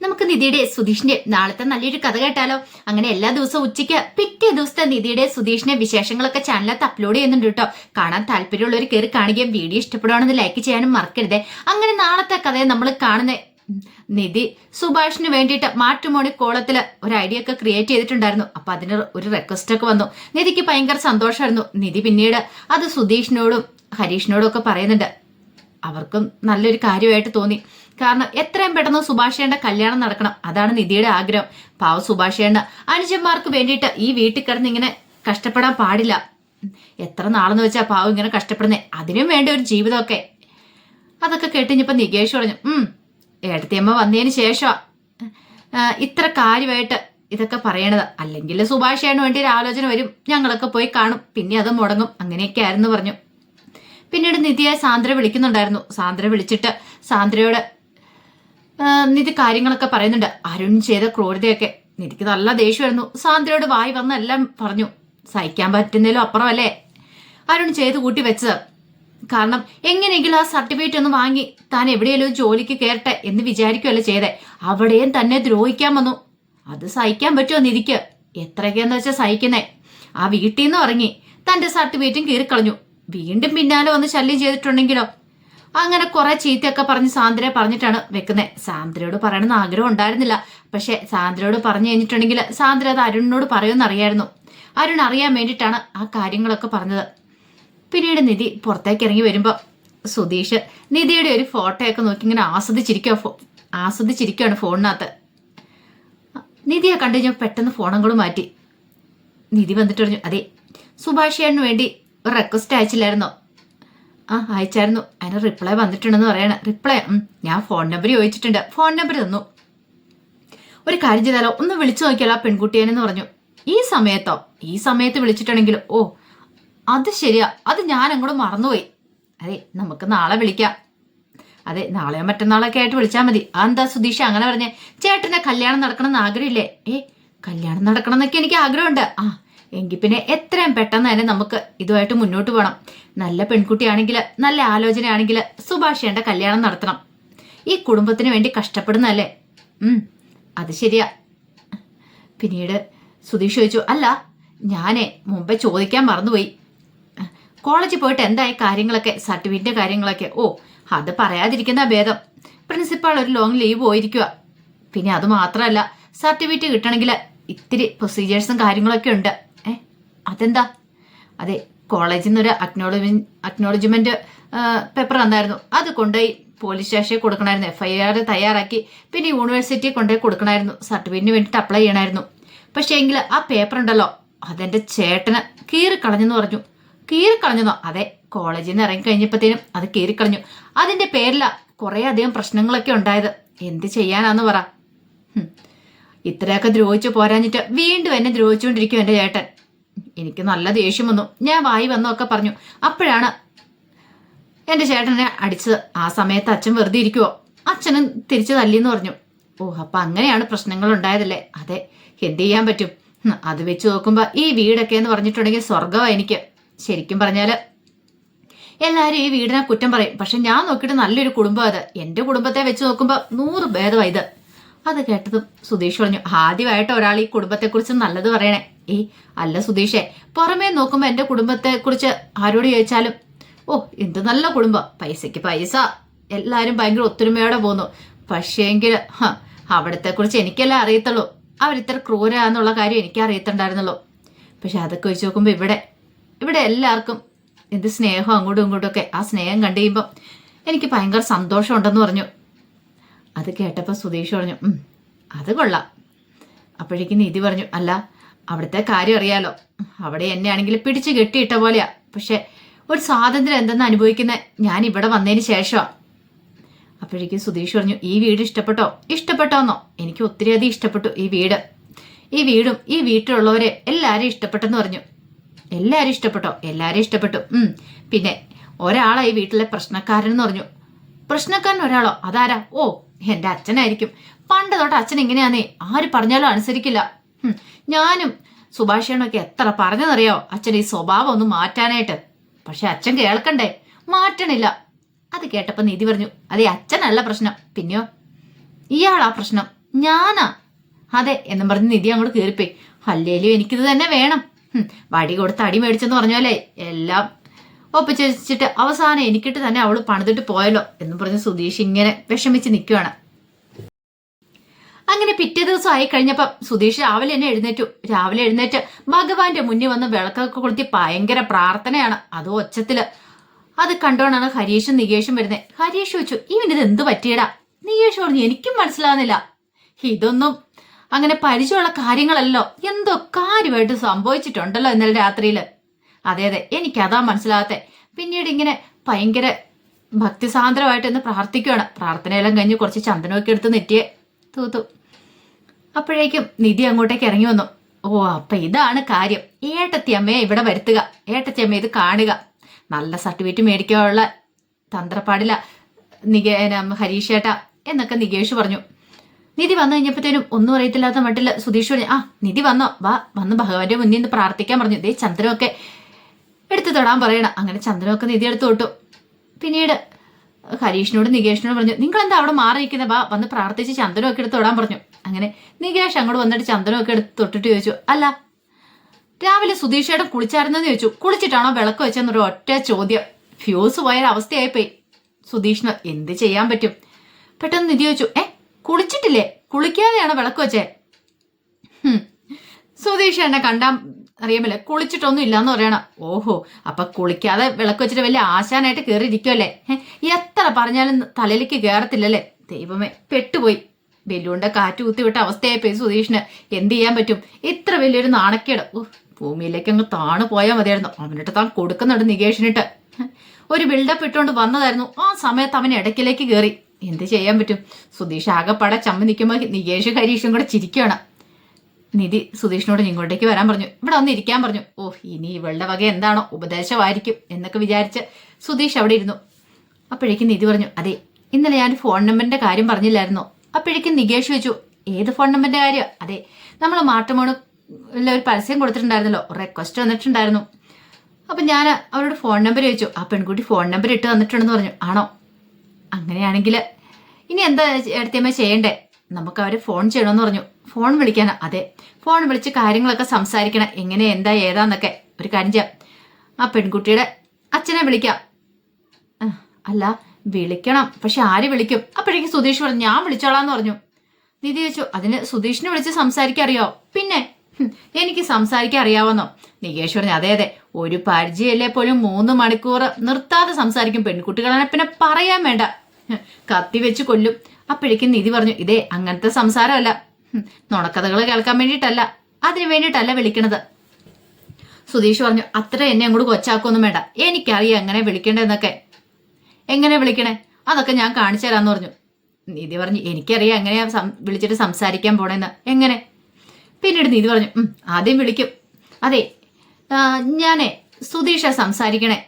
നമുക്ക് നിധിയുടെ സുധീഷിന്റെ നാളത്തെ നല്ലൊരു കഥ കേട്ടാലോ? അങ്ങനെ എല്ലാ ദിവസവും ഉച്ചയ്ക്ക് പിറ്റേ ദിവസത്തെ നിധിയുടെ സുധീഷിന്റെ വിശേഷങ്ങളൊക്കെ ചാനലത്ത് അപ്ലോഡ് ചെയ്യുന്നുണ്ട് കേട്ടോ. കാണാൻ താല്പര്യമുള്ളവർ കയറി കാണുകയും വീഡിയോ ഇഷ്ടപ്പെടുവാണെന്ന് ലൈക്ക് ചെയ്യാനും മറക്കരുതേ. അങ്ങനെ നാളത്തെ കഥയെ നമ്മൾ കാണുന്ന നിധി സുഭാഷിന് വേണ്ടിയിട്ട് മാട്രിമോണി കോളത്തിൽ ഒരു ഐഡിയ ഒക്കെ ക്രിയേറ്റ് ചെയ്തിട്ടുണ്ടായിരുന്നു. അപ്പൊ അതിന് ഒരു റിക്വസ്റ്റ് ഒക്കെ വന്നു. നിധിക്ക് ഭയങ്കര സന്തോഷമായിരുന്നു. നിധി പിന്നീട് അത് സുധീഷിനോടും ഹരീഷിനോടും ഒക്കെ പറയുന്നുണ്ട്. അവർക്കും നല്ലൊരു കാര്യമായിട്ട് തോന്നി. കാരണം എത്രയും പെട്ടെന്ന് സുഭാഷേന്റെ കല്യാണം നടക്കണം, അതാണ് നിധിയുടെ ആഗ്രഹം. പാവ സുഭാഷേണ്ട അനുജന്മാർക്ക് വേണ്ടിയിട്ട് ഈ വീട്ടിൽ കിടന്ന് ഇങ്ങനെ കഷ്ടപ്പെടാൻ പാടില്ല. എത്ര നാളെന്ന് വെച്ചാൽ പാവം ഇങ്ങനെ കഷ്ടപ്പെടുന്നേ, അതിനും വേണ്ട ഒരു ജീവിതമൊക്കെ. അതൊക്കെ കേട്ടിഞ്ഞപ്പോ നികേഷ് പറഞ്ഞു, ഏടത്തിയമ്മ വന്നതിന് ശേഷമാ ഇത്ര കാര്യമായിട്ട് ഇതൊക്കെ പറയണത്. അല്ലെങ്കിൽ സുഭാഷേന് വേണ്ടി ഒരു ആലോചന വരും, ഞങ്ങളൊക്കെ പോയി കാണും, പിന്നെ അത് മുടങ്ങും, അങ്ങനെയൊക്കെ ആയിരുന്നു പറഞ്ഞു. പിന്നീട് നിധിയെ സാന്ദ്ര വിളിക്കുന്നുണ്ടായിരുന്നു. സാന്ദ്ര വിളിച്ചിട്ട് സാന്ദ്രയോട് നിധി കാര്യങ്ങളൊക്കെ പറയുന്നുണ്ട്. അരുൺ ചെയ്ത ക്രൂരതയൊക്കെ. നിധിക്ക് നല്ല ദേഷ്യമായിരുന്നു. സാന്ദ്രയോട് വായി വന്ന എല്ലാം പറഞ്ഞു. സഹിക്കാൻ പറ്റുന്നതിലും അപ്പുറമല്ലേ അരുൺ ചെയ്ത് കൂട്ടി വെച്ചത്. കാരണം എങ്ങനെയെങ്കിലും ആ സർട്ടിഫിക്കറ്റ് ഒന്ന് വാങ്ങി താൻ എവിടെയെങ്കിലും ജോലിക്ക് കയറട്ടെ എന്ന് വിചാരിക്കുകയല്ല ചെയ്തേ. അവിടെയും തന്നെ ദ്രോഹിക്കാൻ വന്നു. അത് സഹിക്കാൻ പറ്റുമോ നിധിക്ക്? എത്രയൊക്കെയെന്ന് വെച്ചാൽ സഹിക്കുന്നേ. ആ വീട്ടിൽ നിന്ന് ഇറങ്ങി തന്റെ സർട്ടിഫിക്കറ്റും കീറിക്കളഞ്ഞു. വീണ്ടും പിന്നാലെ വന്ന് ശല്യം ചെയ്തിട്ടുണ്ടെങ്കിലോ? അങ്ങനെ കുറെ ചീത്തയൊക്കെ പറഞ്ഞ് സാന്ദ്രയെ പറഞ്ഞിട്ടാണ് വെക്കുന്നത്. സാന്ദ്രയോട് പറയണമെന്ന് ആഗ്രഹം ഉണ്ടായിരുന്നില്ല. പക്ഷെ സാന്ദ്രയോട് പറഞ്ഞു കഴിഞ്ഞിട്ടുണ്ടെങ്കിൽ സാന്ദ്ര അത് അരുണിനോട് പറയുമെന്ന് അറിയായിരുന്നു. അരുൺ അറിയാൻ വേണ്ടിയിട്ടാണ് ആ കാര്യങ്ങളൊക്കെ പറഞ്ഞത്. പിന്നീട് നിധി പുറത്തേക്ക് ഇറങ്ങി വരുമ്പോ സുധീഷ് നിധിയുടെ ഒരു ഫോട്ടോയൊക്കെ നോക്കി ഇങ്ങനെ ആസ്വദിച്ചിരിക്കുകയാണ് ഫോണിനകത്ത്. നിധിയെ കണ്ടു കഴിഞ്ഞാൽ പെട്ടെന്ന് ഫോണും കൂടെ മാറ്റി. നിധി വന്നിട്ട് പറഞ്ഞു, അതെ സുഭാഷേന് വേണ്ടി ഒരു റിക്വസ്റ്റ് അയച്ചില്ലായിരുന്നോ? അയച്ചായിരുന്നു. അതിന് റിപ്ലൈ വന്നിട്ടുണ്ടെന്ന് പറയണ. റിപ്ലൈ? ഞാൻ ഫോൺ നമ്പർ ചോദിച്ചിട്ടുണ്ട്, ഫോൺ നമ്പർ തന്നു. ഒരു കാര്യം ചെയ്താലോ, ഒന്ന് വിളിച്ചു നോക്കിയാലോ ആ പെൺകുട്ടിയെന്ന് പറഞ്ഞു. ഈ സമയത്തോ? ഈ സമയത്ത് വിളിച്ചിട്ടുണ്ടെങ്കിലും അത് ശരിയാ, അത് ഞാൻ അങ്ങോട്ട് മറന്നുപോയി. അതെ നമുക്ക് നാളെ വിളിക്കാം. അതെ നാളെയോ മറ്റന്നാളൊക്കെ ആയിട്ട് വിളിച്ചാൽ മതി. എന്താ സുധീഷ അങ്ങനെ പറഞ്ഞേ? ചേട്ടന്റെ കല്യാണം നടക്കണമെന്ന് ആഗ്രഹമില്ലേ? കല്യാണം നടക്കണം എന്നൊക്കെ എനിക്ക് ആഗ്രഹമുണ്ട്. എങ്കിൽ പിന്നെ എത്രയും പെട്ടെന്ന് തന്നെ നമുക്ക് ഇതുമായിട്ട് മുന്നോട്ട് പോകണം. നല്ല പെൺകുട്ടിയാണെങ്കിൽ, നല്ല ആലോചനയാണെങ്കിൽ സുഭാഷേന്റെ കല്യാണം നടത്തണം. ഈ കുടുംബത്തിന് വേണ്ടി കഷ്ടപ്പെടുന്നല്ലേ? അത് ശരിയാ. പിന്നീട് സുധീഷ് ചോദിച്ചു, അല്ല ഞാനേ മുമ്പേ ചോദിക്കാൻ മറന്നുപോയി, കോളേജിൽ പോയിട്ട് എന്തായി കാര്യങ്ങളൊക്കെ, സർട്ടിഫിക്കറ്റിന്റെ കാര്യങ്ങളൊക്കെ? അത് പറയാതിരിക്കുന്ന ഭേദം. പ്രിൻസിപ്പാൾ ഒരു ലോങ് ലീവ് പോയിരിക്കുക. പിന്നെ അത് മാത്രമല്ല, സർട്ടിഫിക്കറ്റ് കിട്ടണമെങ്കിൽ ഇത്തിരി പ്രൊസീജിയേഴ്സും കാര്യങ്ങളൊക്കെ ഉണ്ട്. അതെന്താ? അതെ കോളേജിൽ നിന്നൊരു അക്നോളജ്മെന്റ് പേപ്പർ തന്നായിരുന്നു. അത് കൊണ്ടുപോയി പോലീസ് സ്റ്റേഷനിൽ കൊടുക്കണമായിരുന്നു. FIR തയ്യാറാക്കി പിന്നെ യൂണിവേഴ്സിറ്റിയിൽ കൊണ്ടുപോയി കൊടുക്കണമായിരുന്നു. സർട്ടിഫിക്കറ്റിന് വേണ്ടിയിട്ട് അപ്ലൈ ചെയ്യണമായിരുന്നു. പക്ഷേ എങ്കിൽ ആ പേപ്പർ ഉണ്ടല്ലോ, അതെന്റെ ചേട്ടന് കീറിക്കളഞ്ഞെന്ന് പറഞ്ഞു. കീറിക്കളഞ്ഞെന്നോ? അതെ കോളേജിൽ നിന്ന് ഇറങ്ങിക്കഴിഞ്ഞപ്പോഴത്തേനും അത് കീറിക്കളഞ്ഞു. അതിന്റെ പേരില കുറെ അധികം പ്രശ്നങ്ങളൊക്കെ ഉണ്ടായത്. എന്ത് ചെയ്യാനാന്ന് പറ. ഇത്രയൊക്കെ ദ്രോഹിച്ചു പോരാഞ്ഞിട്ട് വീണ്ടും എന്നെ ദ്രോഹിച്ചുകൊണ്ടിരിക്കും എന്റെ ചേട്ടൻ. എനിക്ക് നല്ല ദേഷ്യം വന്നു. ഞാൻ വായി വന്നൊക്കെ പറഞ്ഞു. അപ്പോഴാണ് എന്റെ ചേട്ടനെ അടിച്ചത്. ആ സമയത്ത് അച്ഛൻ വെറുതെ ഇരിക്കുവോ? അച്ഛനും തിരിച്ചു തല്ലിന്ന് പറഞ്ഞു. അപ്പൊ അങ്ങനെയാണ് പ്രശ്നങ്ങൾ ഉണ്ടായതല്ലേ? അതെ എന്ത് ചെയ്യാൻ പറ്റും? അത് വെച്ച് നോക്കുമ്പോ ഈ വീടൊക്കെ എന്ന് പറഞ്ഞിട്ടുണ്ടെങ്കിൽ സ്വർഗമാ എനിക്ക്. ശരിക്കും പറഞ്ഞാല് എല്ലാരും ഈ വീടിനെ കുറ്റം പറയും. പക്ഷെ ഞാൻ നോക്കിയിട്ട് നല്ലൊരു കുടുംബം അത്. എന്റെ കുടുംബത്തെ വെച്ച് നോക്കുമ്പോ 100 ഭേദമായി ഇത്. അത് കേട്ടതും സുധീഷ് പറഞ്ഞു, ആദ്യമായിട്ട് ഒരാൾ ഈ കുടുംബത്തെക്കുറിച്ച് നല്ലത് പറയണേ. അല്ല സുധീഷേ, പുറമേ നോക്കുമ്പോ എന്റെ കുടുംബത്തെക്കുറിച്ച് ആരോട് ചോദിച്ചാലും എന്ത് നല്ല കുടുംബം, പൈസക്ക് പൈസ, എല്ലാരും ഭയങ്കര ഒത്തൊരുമയോടെ പോന്നു. പക്ഷേങ്കിൽ അവിടത്തെ കുറിച്ച് എനിക്കെല്ലാം അറിയത്തുള്ളൂ. അവരിത്ര ക്രൂരാന്നുള്ള കാര്യം എനിക്ക് അറിയത്തുണ്ടായിരുന്നുള്ളൂ. പക്ഷെ അതൊക്കെ വെച്ച് നോക്കുമ്പോ ഇവിടെ എല്ലാവർക്കും എന്ത് സ്നേഹം, അങ്ങോട്ടും ഇങ്ങോട്ടും ഒക്കെ. ആ സ്നേഹം കണ്ടു കഴിയുമ്പോൾ എനിക്ക് ഭയങ്കര സന്തോഷമുണ്ടെന്ന് പറഞ്ഞു. അത് കേട്ടപ്പോൾ സുധീഷ് പറഞ്ഞു, അത് കൊള്ളാം. അപ്പോഴേക്കും നിധി പറഞ്ഞു, അല്ല അവിടുത്തെ കാര്യം അറിയാലോ, അവിടെ എന്നെ ആണെങ്കിൽ പിടിച്ചു കെട്ടിയിട്ട പോലെയാ. പക്ഷെ ഒരു സ്വാതന്ത്ര്യം എന്തെന്ന് അനുഭവിക്കുന്നത് ഞാൻ ഇവിടെ വന്നതിന് ശേഷമാണ്. അപ്പോഴേക്കും സുധീഷ് പറഞ്ഞു, ഈ വീട് ഇഷ്ടപ്പെട്ടോന്നോ? എനിക്ക് ഒത്തിരി അധികം ഇഷ്ടപ്പെട്ടു ഈ വീടും ഈ വീട്ടിലുള്ളവരെ എല്ലാവരും ഇഷ്ടപ്പെട്ടെന്ന് പറഞ്ഞു. എല്ലാവരും ഇഷ്ടപ്പെട്ടോ? എല്ലാവരും ഇഷ്ടപ്പെട്ടു. പിന്നെ ഒരാളാ ഈ വീട്ടിലെ പ്രശ്നക്കാരൻ എന്ന് പറഞ്ഞു. പ്രശ്നക്കാരൻ ഒരാളോ? അതാരാ? എന്റെ അച്ഛനായിരിക്കും. പണ്ട് തൊട്ട് അച്ഛൻ ഇങ്ങനെയാന്നേ, ആര് പറഞ്ഞാലും അനുസരിക്കില്ല. ഞാനും സുഭാഷേണൊക്കെ എത്ര പറഞ്ഞെന്നറിയോ അച്ഛൻ ഈ സ്വഭാവം ഒന്ന് മാറ്റാനായിട്ട്. പക്ഷെ അച്ഛൻ കേൾക്കണ്ടേ? മാറ്റണില്ല. അത് കേട്ടപ്പോ നിധി പറഞ്ഞു, അതെ അച്ഛനല്ല പ്രശ്നം, പിന്നെയോ ഇയാളാ പ്രശ്നം. ഞാനാ? അതെ എന്നും പറഞ്ഞ് നിധി അങ്ങോട്ട് കയറിപ്പോയി. അല്ലേലും എനിക്കിത് തന്നെ വേണം. വടി കൊടുത്ത് അടി മേടിച്ചെന്ന് പറഞ്ഞാലേ എല്ലാം ഒപ്പിച്ച് വെച്ചിട്ട് അവസാനം എനിക്കിട്ട് തന്നെ അവള് പണിതിട്ട് പോയല്ലോ എന്നും പറഞ്ഞ് സുധീഷ് ഇങ്ങനെ വിഷമിച്ച് നിൽക്കുകയാണ്. അങ്ങനെ പിറ്റേ ദിവസം ആയി കഴിഞ്ഞപ്പം സുധീഷ് രാവിലെ തന്നെ എഴുന്നേറ്റു. രാവിലെ എഴുന്നേറ്റ് ഭഗവാന്റെ മുന്നിൽ വന്ന് വിളക്കൊക്കെ കൊളുത്തി ഭയങ്കര പ്രാർത്ഥനയാണ്. അത് ഒച്ചത്തില്. അത് കണ്ടോണ്ടാണ് ഹരീഷും നികേഷും വരുന്നത്. ഹരീഷ് ചോദിച്ചു, ഇവനിത് എന്ത് പറ്റിയടാ? നികേഷ് പറഞ്ഞു, എനിക്കും മനസ്സിലാവുന്നില്ല. ഇതൊന്നും അങ്ങനെ പരിചയമുള്ള കാര്യങ്ങളല്ലോ, എന്തോ കാര്യമായിട്ട് സംഭവിച്ചിട്ടുണ്ടല്ലോ ഇന്നലെ രാത്രിയില്. അതെ അതെ, എനിക്കതാ മനസ്സിലാകത്തെ. പിന്നീട് ഇങ്ങനെ ഭയങ്കര ഭക്തിസാന്ദ്രമായിട്ട് എന്ന് പ്രാർത്ഥിക്കുകയാണ്. പ്രാർത്ഥനയെല്ലാം കഴിഞ്ഞ് കുറച്ച് ചന്ദനമൊക്കെ എടുത്ത് നെറ്റിയെ തൂത്തു. അപ്പോഴേക്കും നിധി അങ്ങോട്ടേക്ക് ഇറങ്ങി വന്നു. ഓ, അപ്പൊ ഇതാണ് കാര്യം. ഏട്ടത്തിയമ്മയെ ഇവിടെ വരുത്തുക, ഏട്ടത്തിയമ്മ ഇത് കാണുക, നല്ല സർട്ടിഫിക്കറ്റ് മേടിക്കാനുള്ള തന്ത്രപ്പാടില്ല ഹരീഷേട്ട എന്നൊക്കെ നികേഷ് പറഞ്ഞു. നിധി വന്നു കഴിഞ്ഞപ്പോഴത്തേനും ഒന്നും അറിയത്തില്ലാത്ത മട്ടില് സുധീഷ് പറഞ്ഞു, ആ നിധി വന്നോ, വാ വന്ന് ഭഗവാന്റെ മുന്നിൽ നിന്ന് പ്രാർത്ഥിക്കാൻ പറഞ്ഞു. ഇതേ ചന്ദ്രമൊക്കെ എടുത്തു തൊടാൻ പറയണം. അങ്ങനെ ചന്ദ്രമൊക്കെ നിധി എടുത്തു തൊട്ടു. പിന്നീട് ഹരീഷിനോട് നികേഷിനോട് പറഞ്ഞു, നിങ്ങൾ എന്താ അവിടെ മാറി നിൽക്കുന്നത്, വാ വന്ന് പ്രാർത്ഥിച്ച് ചന്ദനമൊക്കെ എടുത്ത് തൊടാൻ പറഞ്ഞു. അങ്ങനെ നികേഷ് അങ്ങോട്ട് വന്നിട്ട് ചന്ദനമൊക്കെ എടുത്ത് തൊട്ടിട്ട് ചോദിച്ചു, അല്ല രാവിലെ സുധീഷേട്ടൻ കുളിച്ചായിരുന്നെന്ന് ചോദിച്ചു. കുളിച്ചിട്ടാണോ വിളക്ക് വെച്ചെന്നൊരു ഒറ്റ ചോദ്യം. ഫ്യൂസ് പോയ അവസ്ഥയായിപ്പോയി സുധീഷിന്. എന്ത് ചെയ്യാൻ പറ്റും? പെട്ടെന്ന് നിധി ചോദിച്ചു, കുളിച്ചിട്ടില്ലേ? കുളിക്കാതെയാണോ വിളക്ക് വെച്ചേ? സുധീഷ് എന്നെ കണ്ടാ അറിയാമല്ലേ, കുളിച്ചിട്ടൊന്നും ഇല്ലാന്ന് പറയണം. ഓഹോ, അപ്പൊ കുളിക്കാതെ വിളക്ക് വെച്ചിട്ട് വലിയ ആശാനായിട്ട് കയറിയിരിക്കുമല്ലേ? എത്ര പറഞ്ഞാലും തലയിലേക്ക് കയറത്തില്ലല്ലേ? ദൈവമേ, പെട്ടുപോയി. ബലൂണിന്റെ കാറ്റ് കുത്തിവിട്ട അവസ്ഥയായിപ്പോയി സുധീഷിന്. എന്ത് ചെയ്യാൻ പറ്റും? ഇത്ര വലിയൊരു നാണക്കേട്. ഭൂമിയിലേക്ക് അങ്ങ് താണു പോയാൽ മതിയായിരുന്നു. അവനിട്ട് താൻ കൊടുക്കുന്നുണ്ട് നികേഷിനിട്ട്. ഒരു ബിൽഡപ്പ് ഇട്ടുകൊണ്ട് വന്നതായിരുന്നു. ആ സമയത്ത് അവൻ ഇടയ്ക്കിലേക്ക് കയറി. എന്ത് ചെയ്യാൻ പറ്റും? സുധീഷ് ആകെപ്പാടെ ചമ്മി നിൽക്കുമ്പോൾ നികേഷ് ഹരീഷും കൂടെ ചിരിക്കുകയാണ്. നിധി സുധീഷിനോട് ഇങ്ങോട്ടേക്ക് വരാൻ പറഞ്ഞു, ഇവിടെ വന്ന് ഇരിക്കാൻ പറഞ്ഞു. ഇനി ഇവളുടെ വക എന്താണോ ഉപദേശമായിരിക്കും എന്നൊക്കെ വിചാരിച്ച് സുധീഷ് അവിടെ ഇരുന്നു. അപ്പോഴേക്കും നിധി പറഞ്ഞു, അതെ ഇന്നലെ ഞാൻ ഫോൺ നമ്പറിന്റെ കാര്യം പറഞ്ഞില്ലായിരുന്നോ? അപ്പോഴേക്കും നികേഷ് ചോദിച്ചു, ഏത് ഫോൺ നമ്പറിന്റെ കാര്യം? അതെ, നമ്മൾ മാട്രിമോണിയിൽ ഒരു പരസ്യം കൊടുത്തിട്ടുണ്ടായിരുന്നല്ലോ, റിക്വസ്റ്റ് വന്നിട്ടുണ്ടായിരുന്നു. അപ്പൊ ഞാൻ അവരോട് ഫോൺ നമ്പർ ചോദിച്ചു. ആ പെൺകുട്ടി ഫോൺ നമ്പർ ഇട്ട് തന്നിട്ടുണ്ടെന്ന് പറഞ്ഞു. ആണോ? അങ്ങനെയാണെങ്കിൽ ഇനി എന്താ എടുത്തമ്മ ചെയ്യണ്ടേ? നമുക്ക് അവരെ ഫോൺ ചെയ്യണമെന്ന് പറഞ്ഞു. ഫോൺ വിളിക്കാനാ? അതെ, ഫോൺ വിളിച്ച് കാര്യങ്ങളൊക്കെ സംസാരിക്കണം, എങ്ങനെ എന്താ ഏതാന്നൊക്കെ. ഒരു കാര്യം ചെയ്യാം, ആ പെൺകുട്ടിയുടെ അച്ഛനെ വിളിക്കാം. അല്ല വിളിക്കണം, പക്ഷെ ആര് വിളിക്കും? അപ്പോഴേക്കും സുധീഷ് പറഞ്ഞു, ഞാൻ വിളിച്ചോളാന്ന് പറഞ്ഞു. നിധി ചോദിച്ചു, അതിന് സുധീഷിനെ വിളിച്ച് സംസാരിക്കാൻ അറിയാവോ? പിന്നെ എനിക്ക് സംസാരിക്കാൻ അറിയാവുന്നോ? നികേഷ് പറഞ്ഞു, അതെ അതെ, ഒരു പരിചയല്ലേ പോലും 3 മണിക്കൂർ നിർത്താതെ സംസാരിക്കും. പെൺകുട്ടികളാണ് പിന്നെ പറയാൻ വേണ്ട, കത്തി വെച്ച് കൊല്ലും. അപ്പോഴേക്കും നിധി പറഞ്ഞു, ഇതേ അങ്ങനത്തെ സംസാരമല്ല, നുണക്കഥകൾ കേൾക്കാൻ വേണ്ടിയിട്ടല്ല, അതിനു വേണ്ടിയിട്ടല്ല വിളിക്കണത്. സുധീഷ് പറഞ്ഞു, അത്ര എന്നെ അങ്ങോട്ട് കൊച്ചാക്കൊന്നും വേണ്ട, എനിക്കറിയാം എങ്ങനെ വിളിക്കേണ്ടതെന്നൊക്കെ. എങ്ങനെ വിളിക്കണേ? അതൊക്കെ ഞാൻ കാണിച്ചു തരാമെന്ന് പറഞ്ഞു. നിധി പറഞ്ഞു, എനിക്കറിയാം എങ്ങനെയാ വിളിച്ചിട്ട് സംസാരിക്കാൻ പോണേന്ന്. എങ്ങനെ? പിന്നീട് നിധി പറഞ്ഞു, ആദ്യം വിളിക്കും. അതെ, ഞാനേ സുധീഷ സംസാരിക്കണേ,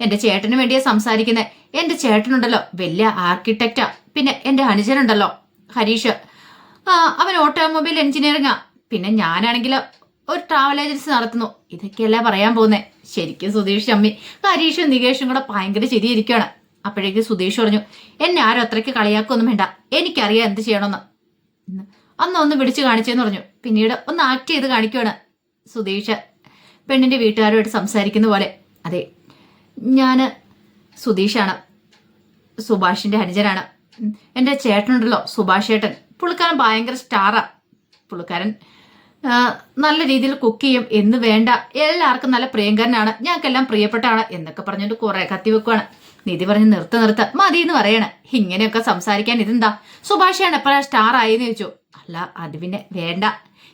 എൻ്റെ ചേട്ടന് വേണ്ടിയാ സംസാരിക്കുന്നേ. എൻ്റെ ചേട്ടനുണ്ടല്ലോ വലിയ ആർക്കിടെക്റ്റാ. പിന്നെ എൻ്റെ അനുജനുണ്ടല്ലോ ഹരീഷ്, അവൻ ഓട്ടോമൊബൈൽ എഞ്ചിനീയറിംഗാ. പിന്നെ ഞാനാണെങ്കിലോ ഒരു ട്രാവൽ ഏജൻസി നടത്തുന്നു. ഇതൊക്കെയല്ലേ പറയാൻ പോകുന്നേ. ശരിക്കും സുധീഷ് ചമ്മി. ഹരീഷും നികേഷും കൂടെ ഭയങ്കര ചിരിയിരിക്കുകയാണ്. അപ്പോഴേക്ക് സുധീഷ് പറഞ്ഞു, എന്നെ ആരും അത്രയ്ക്ക് കളിയാക്കൊന്നും വേണ്ട, എനിക്കറിയാം എന്ത് ചെയ്യണമെന്ന്. അന്ന് ഒന്ന് വിളിച്ചു കാണിച്ചെന്ന് പറഞ്ഞു. പിന്നീട് ഒന്ന് ആക്ട് ചെയ്ത് കാണിക്കുകയാണ് സുധീഷ്, പെണ്ണിന്റെ വീട്ടുകാരുമായിട്ട് സംസാരിക്കുന്ന പോലെ. അതെ, ഞാന് സുധീഷാണ്, സുഭാഷിന്റെ അനുജനാണ്. എൻ്റെ ചേട്ടനുണ്ടല്ലോ സുഭാഷ് ചേട്ടൻ, പുള്ളിക്കാരൻ ഭയങ്കര സ്റ്റാറാ. പുള്ളിക്കാരൻ നല്ല രീതിയിൽ കുക്ക് ചെയ്യും എന്ന് വേണ്ട, എല്ലാവർക്കും നല്ല പ്രിയങ്കരനാണ്, ഞങ്ങൾക്കെല്ലാം പ്രിയപ്പെട്ടാണ് എന്നൊക്കെ പറഞ്ഞിട്ട് കുറെ കത്തി വെക്കുവാണ്. നിധി പറഞ്ഞ് നിർത്ത മതി എന്ന് പറയണ. ഇങ്ങനെയൊക്കെ സംസാരിക്കാൻ ഇതെന്താ? സുഭാഷാണ് എപ്പോഴാ സ്റ്റാർ ആയെന്ന് ചോദിച്ചു. അല്ല അത് പിന്നെ വേണ്ട,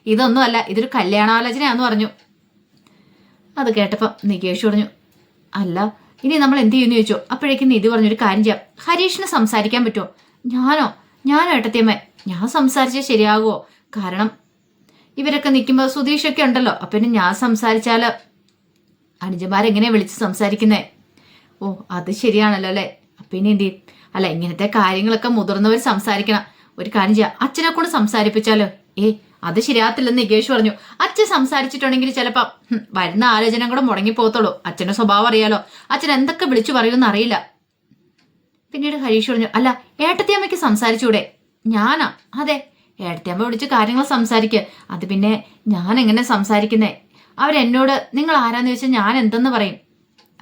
ഇതൊന്നും അല്ല, ഇതൊരു കല്യാണാലോചനയാന്ന് പറഞ്ഞു. അത് കേട്ടപ്പം നികേഷ് പറഞ്ഞു, അല്ല ഇനി നമ്മൾ എന്ത് ചെയ്യുന്നു ചോദിച്ചു. അപ്പോഴേക്കും നിധി പറഞ്ഞൊരു കാര്യം ചെയ്യാം, ഹരീഷിന് സംസാരിക്കാൻ പറ്റുമോ? ഞാനോ ഏട്ടത്തിയമ്മ, ഞാൻ സംസാരിച്ചാൽ ശരിയാകുമോ? കാരണം ഇവരൊക്കെ നിൽക്കുമ്പോൾ സുധീഷൊക്കെ ഉണ്ടല്ലോ, അപ്പൊ പിന്നെ ഞാൻ സംസാരിച്ചാല് അനുജന്മാരെങ്ങനെയാ വിളിച്ച് സംസാരിക്കുന്നേ? ഓ അത് ശരിയാണല്ലോ അല്ലേ. അപ്പൊ ഇനി എന്ത് ചെയ്യും? അല്ല ഇങ്ങനത്തെ കാര്യങ്ങളൊക്കെ മുതിർന്നവർ സംസാരിക്കണം. ഒരു കാര്യം ചെയ്യാം, അച്ഛനെ കൊണ്ട് സംസാരിപ്പിച്ചാലോ? അത് ശരിയാകത്തില്ലെന്ന് നികേഷ് പറഞ്ഞു. അച്ഛൻ സംസാരിച്ചിട്ടുണ്ടെങ്കിൽ ചിലപ്പോ വരുന്ന ആലോചന കൂടെ മുടങ്ങിപ്പോകത്തുള്ളൂ. അച്ഛന്റെ സ്വഭാവം അറിയാലോ, അച്ഛൻ എന്തൊക്കെ വിളിച്ചു പറയുമെന്ന് അറിയില്ല. പിന്നീട് ഹരീഷ് പറഞ്ഞു, അല്ല ഏട്ടത്തിയമ്മയ്ക്ക് സംസാരിച്ചൂടെ? ഞാനാ? അതെ, ഏടത്തിയമ്മ വിളിച്ച് കാര്യങ്ങൾ സംസാരിക്കുക. അത് പിന്നെ ഞാൻ എങ്ങനെ സംസാരിക്കുന്നേ? അവരെന്നോട് നിങ്ങൾ ആരാന്ന് ചോദിച്ചാൽ ഞാൻ എന്തെന്ന് പറയും?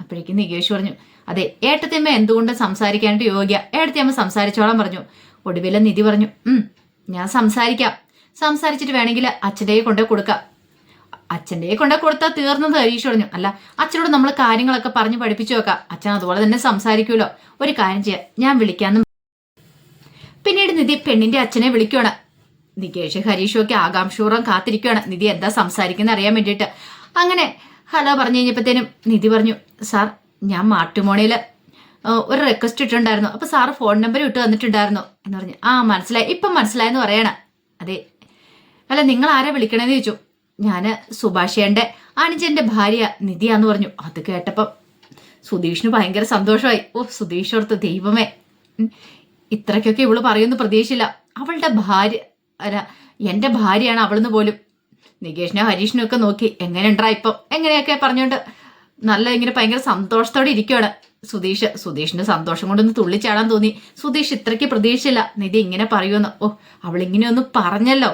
അപ്പോഴേക്കും നികേഷ് പറഞ്ഞു, അതെ ഏട്ടത്തിയമ്മ എന്തുകൊണ്ട് സംസാരിക്കാനായിട്ട് യോഗ്യ, ഏട്ടത്തിയമ്മ സംസാരിച്ചോളാൻ പറഞ്ഞു. ഒടുവിൽ നിധി പറഞ്ഞു, ഞാൻ സംസാരിക്കാം, സംസാരിച്ചിട്ട് വേണമെങ്കിൽ അച്ഛൻ്റെ കൊണ്ടേ കൊടുക്കാം. അച്ഛൻ്റെ കൊണ്ടേ കൊടുത്താൽ തീർന്നത് ഹരീഷ് പറഞ്ഞു. അല്ല, അച്ഛനോട് നമ്മൾ കാര്യങ്ങളൊക്കെ പറഞ്ഞ് പഠിപ്പിച്ചു വെക്കാം, അച്ഛൻ അതുപോലെ തന്നെ സംസാരിക്കുമല്ലോ. ഒരു കാര്യം ചെയ്യാം, ഞാൻ വിളിക്കാമെന്നും. പിന്നീട് നിധി പെണ്ണിന്റെ അച്ഛനെ വിളിക്കുകയാണ്. നികേഷ് ഹരീഷും ഒക്കെ ആകാംക്ഷപൂർവ്വം കാത്തിരിക്കുകയാണ് നിധി എന്താ സംസാരിക്കുന്ന അറിയാൻ വേണ്ടിയിട്ട്. അങ്ങനെ ഹലോ പറഞ്ഞു കഴിഞ്ഞപ്പോഴത്തേനും നിധി പറഞ്ഞു, സാർ ഞാൻ മാട്രിമോണിയിൽ ഒരു റിക്വസ്റ്റ് ഇട്ടിട്ടുണ്ടായിരുന്നു, അപ്പൊ സാറ് ഫോൺ നമ്പർ ഇട്ട് തന്നിട്ടുണ്ടായിരുന്നു എന്ന് പറഞ്ഞു. ആ മനസ്സിലായി, ഇപ്പം മനസ്സിലായെന്ന് പറയണ. അതെ, അല്ല നിങ്ങൾ ആരാ വിളിക്കണേന്ന് ചോദിച്ചു. ഞാന് സുഭാഷേന്റെ അനുജന്റെ ഭാര്യ നിധിയാന്ന് പറഞ്ഞു. അത് കേട്ടപ്പം സുധീഷിന് ഭയങ്കര സന്തോഷമായി. ഓ സുധീഷ് ഓർത്ത്, ദൈവമേ ഇത്രയ്ക്കൊക്കെ ഇവള് പറയുമെന്ന് പ്രതീക്ഷിച്ചില്ല. അവളുടെ ഭാര്യ അല്ല എന്റെ ഭാര്യയാണ് അവളെന്ന് പോലും. നികേഷിനെ ഹരീഷിനും ഒക്കെ നോക്കി എങ്ങനെയുണ്ടാ ഇപ്പം എങ്ങനെയൊക്കെ പറഞ്ഞുകൊണ്ട് നല്ല ഇങ്ങനെ ഭയങ്കര സന്തോഷത്തോടെ ഇരിക്കുകയാണ് സുധീഷിന്റെ സന്തോഷം കൊണ്ടൊന്ന് തുള്ളിച്ചാടാൻ തോന്നി. സുധീഷ് ഇത്രയ്ക്ക് പ്രതീക്ഷിച്ചില്ല നിധി ഇങ്ങനെ പറയുമെന്ന്. ഓ അവളിങ്ങനെയൊന്ന് പറഞ്ഞല്ലോ.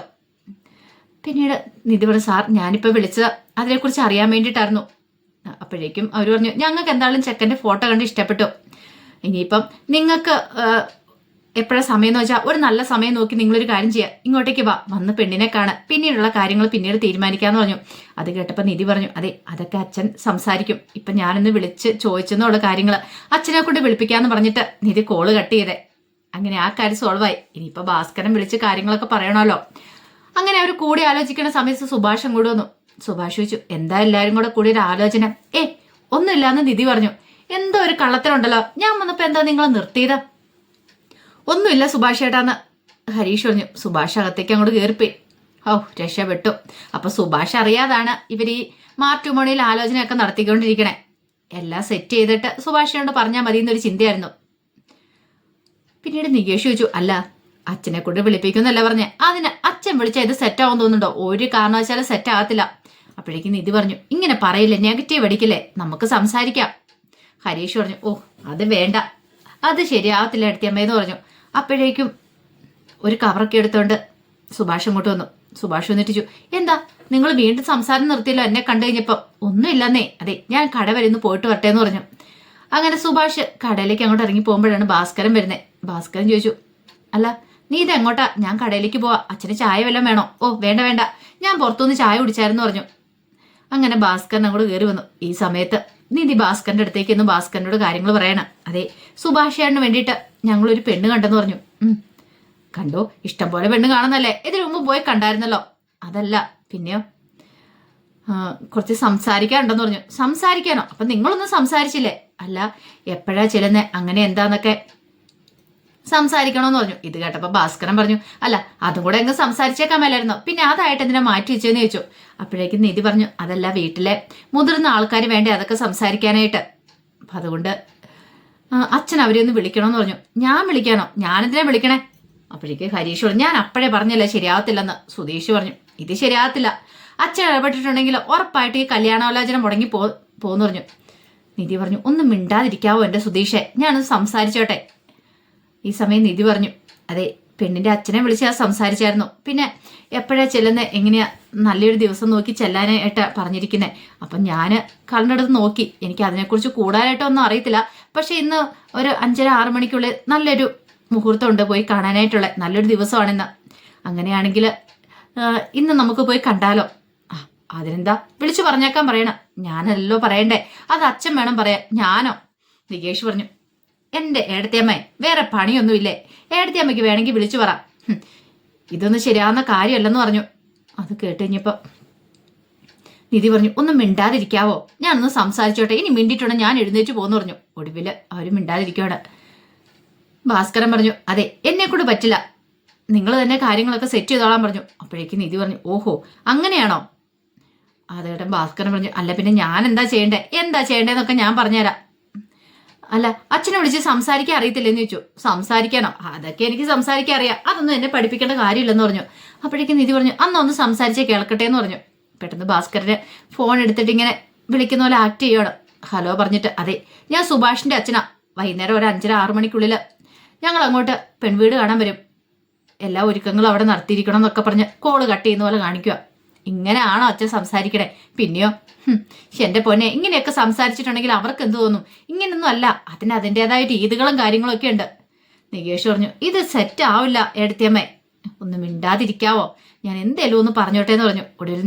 പിന്നീട് നിധി പറഞ്ഞു, സാർ ഞാനിപ്പോൾ വിളിച്ചത് അതിനെക്കുറിച്ച് അറിയാൻ വേണ്ടിയിട്ടായിരുന്നു. അപ്പോഴേക്കും അവർ പറഞ്ഞു, ഞങ്ങൾക്ക് എന്തായാലും ചെക്കൻ്റെ ഫോട്ടോ കണ്ട് ഇഷ്ടപ്പെട്ടു. ഇനിയിപ്പം നിങ്ങൾക്ക് എപ്പോഴാ സമയം എന്ന് വെച്ചാൽ ഒരു നല്ല സമയം നോക്കി നിങ്ങളൊരു കാര്യം ചെയ്യുക, ഇങ്ങോട്ടേക്ക് വന്ന് പെണ്ണിനെ കാണാൻ, പിന്നീടുള്ള കാര്യങ്ങൾ പിന്നീട് തീരുമാനിക്കാമെന്ന് പറഞ്ഞു. അത് കേട്ടപ്പോൾ നിധി പറഞ്ഞു, അതെ അതൊക്കെ അച്ഛൻ സംസാരിക്കും, ഇപ്പം ഞാനൊന്ന് വിളിച്ച് ചോദിച്ചെന്നുള്ള കാര്യങ്ങൾ അച്ഛനെ കൊണ്ട് വിളിപ്പിക്കാമെന്ന് പറഞ്ഞിട്ട് നിധി കോള് കട്ട് ചെയ്തേ. അങ്ങനെ ആ കാര്യം സോൾവായി. ഇനിയിപ്പോൾ ഭാസ്കരൻ വിളിച്ച് കാര്യങ്ങളൊക്കെ പറയണമല്ലോ. അങ്ങനെ അവർ കൂടി ആലോചിക്കുന്ന സമയത്ത് സുഭാഷ് അങ്ങോട്ട് വന്നു. സുഭാഷ് ചോദിച്ചു, എന്താ എല്ലാവരും കൂടെ കൂടി ഒരു ആലോചന? ഒന്നുമില്ലാന്ന് നിധി പറഞ്ഞു. എന്തോ ഒരു കള്ളത്തിലുണ്ടല്ലോ, ഞാൻ വന്നപ്പോ എന്താ നിങ്ങൾ നിർത്തിയത്? ഒന്നുമില്ല സുഭാഷ് ഏട്ടാന്ന് ഹരീഷ് പറഞ്ഞു. സുഭാഷ് അകത്തേക്ക് അങ്ങോട്ട് കയറിപ്പോയി. രക്ഷപ്പെട്ടു. അപ്പൊ സുഭാഷ് അറിയാതാണ് ഇവർ ഈ മാട്രിമോണിയിൽ ആലോചനയൊക്കെ നടത്തിക്കൊണ്ടിരിക്കണേ. എല്ലാം സെറ്റ് ചെയ്തിട്ട് സുഭാഷിനോട് പറഞ്ഞാൽ മതി എന്നൊരു ചിന്തയായിരുന്നു. പിന്നീട് നികേഷ് ചോദിച്ചു, അല്ല അച്ഛനെ കൊണ്ട് വിളിപ്പിക്കുന്നല്ല പറഞ്ഞേ, അതിന് അച്ഛൻ വിളിച്ചാൽ ഇത് സെറ്റ് ആവാൻ തോന്നുന്നുണ്ടോ? ഒരു കാരണവശാലും സെറ്റ് ആകത്തില്ല. അപ്പോഴേക്കും നിധി പറഞ്ഞു, ഇങ്ങനെ പറയില്ലേ, നെഗറ്റീവ് അടിക്കില്ലേ, നമുക്ക് സംസാരിക്കാം. ഹരീഷ് പറഞ്ഞു, അത് വേണ്ട, അത് ശരിയാവത്തില്ല എടുത്തിയമ്മയെന്ന് പറഞ്ഞു. അപ്പോഴേക്കും ഒരു കവറൊക്കെ എടുത്തോണ്ട് സുഭാഷ് അങ്ങോട്ട് വന്നു. സുഭാഷ് വന്നിട്ട് ചോദിച്ചു, എന്താ നിങ്ങൾ വീണ്ടും സംസാരം നിർത്തിയല്ലോ എന്നെ കണ്ടു കഴിഞ്ഞപ്പോൾ? ഒന്നുമില്ലെന്നേ, അതെ ഞാൻ കട വരുന്ന് പോയിട്ട് വരട്ടെ എന്ന് പറഞ്ഞു. അങ്ങനെ സുഭാഷ് കടയിലേക്ക് അങ്ങോട്ട് ഇറങ്ങി പോകുമ്പോഴാണ് ഭാസ്കരൻ വരുന്നത്. ഭാസ്കരൻ ചോദിച്ചു, അല്ല നീ ഇതെങ്ങോട്ടാ? ഞാൻ കടയിലേക്ക് പോവാ, അച്ഛന് ചായ വല്ലതും വേണോ? വേണ്ട വേണ്ട, ഞാൻ പുറത്തുനിന്ന് ചായ കുടിച്ചായിരുന്നു പറഞ്ഞു. അങ്ങനെ ഭാസ്കരൻ അങ്ങോട്ട് കയറി വന്നു. ഈ സമയത്ത് നിധി ഭാസ്കരന്റെ അടുത്തേക്ക് ഇന്ന് ഭാസ്കരനോട് കാര്യങ്ങൾ പറയണം. അതെ സുഭാഷേട്ടന് വേണ്ടിയിട്ട് ഞങ്ങളൊരു പെണ്ണ് കണ്ടെന്ന് പറഞ്ഞു. കണ്ടോ, ഇഷ്ടം പോലെ പെണ്ണ് കാണുന്നല്ലേ, ഇതിനു മുമ്പ് പോയി കണ്ടായിരുന്നല്ലോ. അതല്ല പിന്നെയോ, കുറച്ച് സംസാരിക്കാനുണ്ടെന്ന് പറഞ്ഞു. സംസാരിക്കാനോ? അപ്പൊ നിങ്ങളൊന്നും സംസാരിച്ചില്ലേ? അല്ല എപ്പോഴാ ചെല്ലുന്നേ, അങ്ങനെ എന്താന്നൊക്കെ സംസാരിക്കണമെന്ന് പറഞ്ഞു. ഇത് കേട്ടപ്പോ ഭാസ്കരൻ പറഞ്ഞു, അല്ല അതും കൂടെ അങ്ങ് സംസാരിച്ചേക്കാൻ മേലായിരുന്നോ, പിന്നെ അതായിട്ട് എന്തിനാ മാറ്റി വെച്ചെന്ന് ചോദിച്ചു. അപ്പോഴേക്കും നിധി പറഞ്ഞു, അതല്ല വീട്ടിലെ മുതിർന്ന ആൾക്കാർ വേണ്ടേ അതൊക്കെ സംസാരിക്കാനായിട്ട്, അപ്പൊ അതുകൊണ്ട് അച്ഛൻ അവരെ ഒന്ന് വിളിക്കണമെന്ന് പറഞ്ഞു. ഞാൻ വിളിക്കാനോ? ഞാനെന്തിനാ വിളിക്കണേ? അപ്പോഴേക്ക് ഹരീഷ് പറഞ്ഞു, ഞാൻ അപ്പോഴേ പറഞ്ഞല്ലേ ശരിയാവത്തില്ലെന്ന്. സുധീഷ് പറഞ്ഞു, ഇത് ശരിയാവത്തില്ല, അച്ഛൻ ഇടപെട്ടിട്ടുണ്ടെങ്കിൽ ഉറപ്പായിട്ട് ഈ കല്യാണാലോചന മുടങ്ങി പോന്ന് പറഞ്ഞു. നിധി പറഞ്ഞു, ഒന്നും മിണ്ടാതിരിക്കാവോ എൻ്റെ സുധീഷെ, ഞാനൊന്ന് സംസാരിച്ചോട്ടെ. ഈ സമയം നിധി പറഞ്ഞു, അതെ പെണ്ണിന്റെ അച്ഛനെ വിളിച്ച് ഞാൻ സംസാരിച്ചായിരുന്നു, പിന്നെ എപ്പോഴാ ചെല്ലുന്നത്, എങ്ങനെയാ നല്ലൊരു ദിവസം നോക്കി ചെല്ലാനായിട്ട് പറഞ്ഞിരിക്കുന്നത്. അപ്പം ഞാൻ കലണ്ടടുത്ത് നോക്കി, എനിക്ക് അതിനെക്കുറിച്ച് കൂടുതലായിട്ടൊന്നും അറിയത്തില്ല, പക്ഷെ ഇന്ന് ഒരു 5:30-6 മണിക്കുള്ളിൽ നല്ലൊരു മുഹൂർത്തമുണ്ട് പോയി കാണാനായിട്ടുള്ള നല്ലൊരു ദിവസമാണിന്ന്. അങ്ങനെയാണെങ്കിൽ ഇന്ന് നമുക്ക് പോയി കണ്ടാലോ? അതിനെന്താ, വിളിച്ചു പറഞ്ഞേക്കാൻ പറയണം. ഞാനല്ലോ പറയണ്ടേ, അത് അച്ഛൻ വേണം പറയാൻ. ഞാനോ? നികേഷ് പറഞ്ഞു, എൻ്റെ ഏടത്തിയമ്മ വേറെ പണിയൊന്നുമില്ലേ, ഏടത്തിയമ്മയ്ക്ക് വേണമെങ്കിൽ വിളിച്ചു പറ, ഇതൊന്നും ശരിയാവുന്ന കാര്യമല്ലെന്ന് പറഞ്ഞു. അത് കേട്ട് കഴിഞ്ഞപ്പോൾ നിധി പറഞ്ഞു, ഒന്നും മിണ്ടാതിരിക്കാവോ, ഞാനൊന്ന് സംസാരിച്ചോട്ടെ, ഇനി മിണ്ടിട്ടുണ്ടെങ്കിൽ ഞാൻ എഴുന്നേറ്റ് പോന്ന് പറഞ്ഞു. ഒടുവിൽ അവർ മിണ്ടാതിരിക്കുകയാണ്. ഭാസ്കരൻ പറഞ്ഞു, അതെ എന്നെക്കൊണ്ട് പറ്റില്ല, നിങ്ങൾ തന്നെ കാര്യങ്ങളൊക്കെ സെറ്റ് ചെയ്തോളാൻ പറഞ്ഞു. അപ്പോഴേക്കും നിധി പറഞ്ഞു, ഓഹോ അങ്ങനെയാണോ? അതേട്ടൻ ഭാസ്കരൻ പറഞ്ഞു, അല്ല പിന്നെ ഞാൻ എന്താ ചെയ്യേണ്ടതെന്നൊക്കെ ഞാൻ പറഞ്ഞുതരാം. അല്ല അച്ഛനെ വിളിച്ച് സംസാരിക്കാൻ അറിയത്തില്ലെന്ന് ചോദിച്ചു. സംസാരിക്കാനോ? അതൊക്കെ എനിക്ക് സംസാരിക്കാൻ അറിയാം, അതൊന്നും എന്നെ പഠിപ്പിക്കേണ്ട കാര്യമില്ലെന്ന് പറഞ്ഞു. അപ്പോഴേക്കും നിധി പറഞ്ഞു, അന്നൊന്ന് സംസാരിച്ചേ കേൾക്കട്ടെ എന്ന് പറഞ്ഞു. പെട്ടെന്ന് ഭാസ്കരന് ഫോൺ എടുത്തിട്ട് ഇങ്ങനെ വിളിക്കുന്ന പോലെ ആക്ട് ചെയ്യണം. ഹലോ പറഞ്ഞിട്ട്, അതെ ഞാൻ സുഭാഷിന്റെ അച്ഛനാ, വൈകുന്നേരം ഒരു 5:30-6 മണിക്കുള്ളിൽ ഞങ്ങൾ അങ്ങോട്ട് പെൺവീട് കാണാൻ വരും. എല്ലാ ഒരുക്കങ്ങളും അവിടെ നടത്തിയിരിക്കണം എന്നൊക്കെ പറഞ്ഞ് കോള് കട്ട് ചെയ്യുന്ന പോലെ കാണിക്കുക. ഇങ്ങനെയാണോ അച്ഛൻ സംസാരിക്കണേ? പിന്നെയോ എന്റെ പൊന്നെ, ഇങ്ങനെയൊക്കെ സംസാരിച്ചിട്ടുണ്ടെങ്കിൽ അവർക്ക് എന്ത് തോന്നും? ഇങ്ങനൊന്നും അല്ല, അതിൻ്റെതായ രീതികളും കാര്യങ്ങളും ഒക്കെ ഉണ്ട്. നികേഷ് പറഞ്ഞു, ഇത് സെറ്റ് ആവില്ല എടുത്തിയമ്മേ, ഒന്ന് മിണ്ടാതിരിക്കാവോ, ഞാൻ എന്തേലും ഒന്ന് പറഞ്ഞോട്ടെ എന്ന് പറഞ്ഞു. ഒടുവിൽ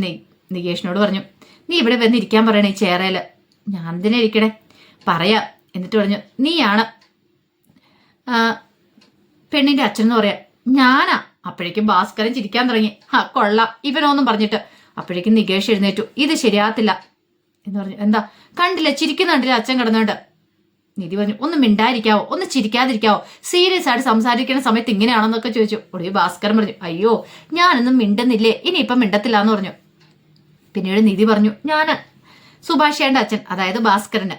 നികേഷിനോട് പറഞ്ഞു, നീ ഇവിടെ വന്നിരിക്കാൻ പറയണേ ഈ ചേറയില്. ഞാൻ എന്തിനാ ഇരിക്കണേ? പറയാം. എന്നിട്ട് പറഞ്ഞു, നീയാണ് പെണ്ണിന്റെ അച്ഛനെന്ന് പറയാ. ഞാനാ? അപ്പോഴേക്കും ഭാസ്കരൻ ചിരിക്കാൻ തുടങ്ങി. കൊള്ളാം ഇവനൊന്നും പറഞ്ഞിട്ട്. അപ്പോഴേക്കും നികേഷ് എഴുന്നേറ്റു. ഇത് ശരിയാകത്തില്ല എന്ന് പറഞ്ഞു. എന്താ? കണ്ടില്ല, ചിരിക്കുന്നുണ്ടല്ലേ അച്ഛൻ കിടന്നുകൊണ്ട്. നിധി പറഞ്ഞു, ഒന്ന് മിണ്ടായിരിക്കാവോ, ഒന്ന് ചിരിക്കാതിരിക്കാവോ, സീരിയസ് ആയിട്ട് സംസാരിക്കുന്ന സമയത്ത് ഇങ്ങനെയാണെന്നൊക്കെ ചോദിച്ചു. ഒടുവിൽ ഭാസ്കരൻ പറഞ്ഞു, അയ്യോ ഞാനൊന്നും മിണ്ടുന്നില്ലേ, ഇനിയിപ്പം മിണ്ടത്തില്ല എന്ന് പറഞ്ഞു. പിന്നീട് നിധി പറഞ്ഞു, ഞാൻ സുഭാഷേന്റെ അച്ഛൻ, അതായത് ഭാസ്കരന്.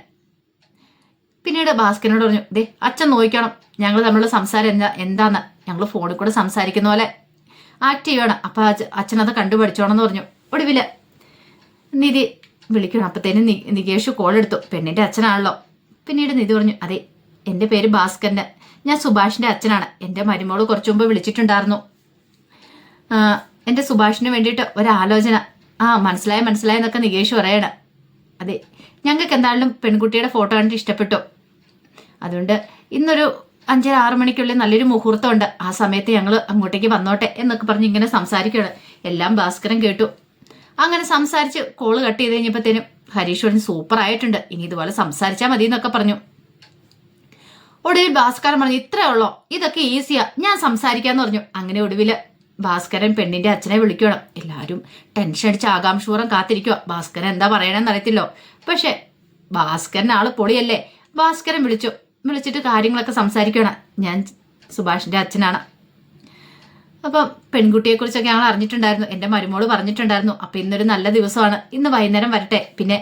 പിന്നീട് ഭാസ്കരനോട് പറഞ്ഞു, ദേ അച്ഛൻ നോക്കണം, ഞങ്ങൾ തമ്മിലുള്ള സംസാരം എന്താന്ന് ഞങ്ങൾ ഫോണിൽ കൂടെ സംസാരിക്കുന്ന പോലെ ആക്ട് ചെയ്യണം, അപ്പൊ അച്ഛനത് കണ്ടുപഠിച്ചോണെന്ന് പറഞ്ഞു. ഒടുവില് നിധി വിളിക്കണം. അപ്പത്തേനും നികേഷ് കോൾ എടുത്തു. പെണ്ണിന്റെ അച്ഛനാണല്ലോ. പിന്നീട് നിധി പറഞ്ഞു, അതെ എൻ്റെ പേര് ഭാസ്കരന്, ഞാൻ സുഭാഷിന്റെ അച്ഛനാണ്. എൻ്റെ മരുമോള് കുറച്ചു മുമ്പ് വിളിച്ചിട്ടുണ്ടായിരുന്നു, എൻ്റെ സുഭാഷിന് വേണ്ടിയിട്ട് ഒരാലോചന. മനസ്സിലായെന്നൊക്കെ നികേഷ് പറയണ. അതെ, ഞങ്ങൾക്ക് എന്തായാലും പെൺകുട്ടിയുടെ ഫോട്ടോ കണ്ടിട്ട് ഇഷ്ടപ്പെട്ടു, അതുകൊണ്ട് ഇന്നൊരു 5-6 മണിക്കുള്ളിൽ നല്ലൊരു മുഹൂർത്തമുണ്ട്, ആ സമയത്ത് ഞങ്ങൾ അങ്ങോട്ടേക്ക് വന്നോട്ടെ എന്നൊക്കെ പറഞ്ഞ് ഇങ്ങനെ സംസാരിക്കുകയാണ്. എല്ലാം ഭാസ്കരൻ കേട്ടു. അങ്ങനെ സംസാരിച്ച് കോള് കട്ട് ചെയ്ത് കഴിഞ്ഞപ്പോഴത്തേനും ഹരീഷ് പറഞ്ഞു, സൂപ്പർ ആയിട്ടുണ്ട്, ഇനി ഇതുപോലെ സംസാരിച്ചാൽ മതി എന്നൊക്കെ പറഞ്ഞു. ഒടുവിൽ ഭാസ്കരൻ പറഞ്ഞു, ഇത്രേ ഉള്ളോ, ഇതൊക്കെ ഈസിയാ, ഞാൻ സംസാരിക്കാന്ന് പറഞ്ഞു. അങ്ങനെ ഒടുവിൽ ഭാസ്കരൻ പെണ്ണിന്റെ അച്ഛനെ വിളിക്കണം. എല്ലാവരും ടെൻഷൻ അടിച്ച് ആകാംക്ഷപൂർവ്വം കാത്തിരിക്കുക, ഭാസ്കരൻ എന്താ പറയണെന്ന് അറിയത്തില്ലോ. പക്ഷെ ഭാസ്കരൻ ആള് പൊളിയല്ലേ. ഭാസ്കരൻ വിളിച്ചിട്ട് കാര്യങ്ങളൊക്കെ സംസാരിക്കണം. ഞാൻ സുഭാഷിന്റെ അച്ഛനാണ്, അപ്പം പെൺകുട്ടിയെക്കുറിച്ചൊക്കെ ഞങ്ങൾ അറിഞ്ഞിട്ടുണ്ടായിരുന്നു, എൻ്റെ മരുമോള് പറഞ്ഞിട്ടുണ്ടായിരുന്നു. അപ്പം ഇന്നൊരു നല്ല ദിവസമാണ്, ഇന്ന് വൈകുന്നേരം വരട്ടെ, പിന്നെ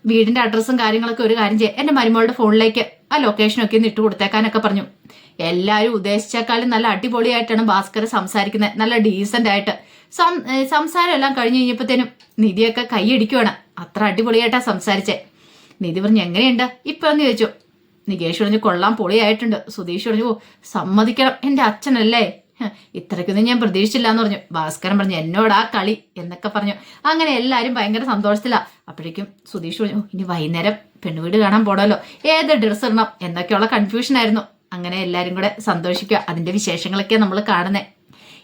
വീടിൻ്റെ അഡ്രസ്സും കാര്യങ്ങളൊക്കെ ഒരു കാര്യം ചെയ്യാം, എൻ്റെ മരുമോളുടെ ഫോണിലേക്ക് ആ ലൊക്കേഷനൊക്കെ ഒന്ന് ഇട്ട് കൊടുത്തേക്കാനൊക്കെ പറഞ്ഞു. എല്ലാവരും ഉദ്ദേശിച്ചേക്കാളും നല്ല അടിപൊളിയായിട്ടാണ് ഭാസ്കരൻ സംസാരിക്കുന്നത്, നല്ല ഡീസൻ്റ് ആയിട്ട്. സംസാരം എല്ലാം കഴിഞ്ഞ് കഴിഞ്ഞപ്പോഴത്തേനും നിധിയൊക്കെ കൈയടിക്കുവാണ്, അത്ര അടിപൊളിയായിട്ടാണ് സംസാരിച്ചേ. നിധി പറഞ്ഞു, എങ്ങനെയുണ്ട് ഇപ്പം എന്ന് ചോദിച്ചു. നികേഷ് പറഞ്ഞു, കൊള്ളാം, പൊളിയായിട്ടുണ്ട്. സുധീഷ് പറഞ്ഞു, സമ്മതിക്കണം, എൻ്റെ അച്ഛനല്ലേ, ഇത്രയ്ക്കൊന്നും ഞാൻ പ്രതീക്ഷിച്ചില്ല എന്ന് പറഞ്ഞു. ഭാസ്കരൻ പറഞ്ഞു, എന്നോടാ കളി എന്നൊക്കെ പറഞ്ഞു. അങ്ങനെ എല്ലാവരും ഭയങ്കര സന്തോഷത്തിലാണ്. അപ്പോഴേക്കും സുധീഷ് പറഞ്ഞു, ഇനി വൈകുന്നേരം പെണ്ണുവീട് കാണാൻ പോണല്ലോ, ഏത് ഡ്രസ്സ് ഇടണം എന്നൊക്കെയുള്ള കൺഫ്യൂഷനായിരുന്നു. അങ്ങനെ എല്ലാവരും കൂടെ സന്തോഷിക്കുക. അതിൻ്റെ വിശേഷങ്ങളൊക്കെയാണ് നമ്മൾ കാണുന്നത്.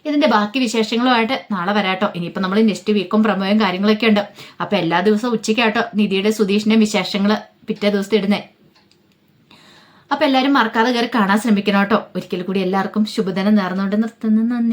ഇതിൻ്റെ ബാക്കി വിശേഷങ്ങളുമായിട്ട് നാളെ വരാട്ടോ. ഇനിയിപ്പോൾ നമ്മൾ നെക്സ്റ്റ് വീക്കും പ്രമോയും കാര്യങ്ങളൊക്കെ ഉണ്ട്. അപ്പോൾ എല്ലാ ദിവസവും ഉച്ചയ്ക്കാട്ടോ നിധിയുടെ സുധീഷിൻ്റെ വിശേഷങ്ങൾ പിറ്റേ ദിവസം ഇടുന്നേ. അപ്പോൾ എല്ലാവരും മറക്കാതെ കയറി കാണാൻ ശ്രമിക്കണം കേട്ടോ. ഒരിക്കൽ കൂടി എല്ലാവർക്കും ശുഭദിനം നേർന്നുകൊണ്ട് നിർത്തുന്നു. നന്ദി.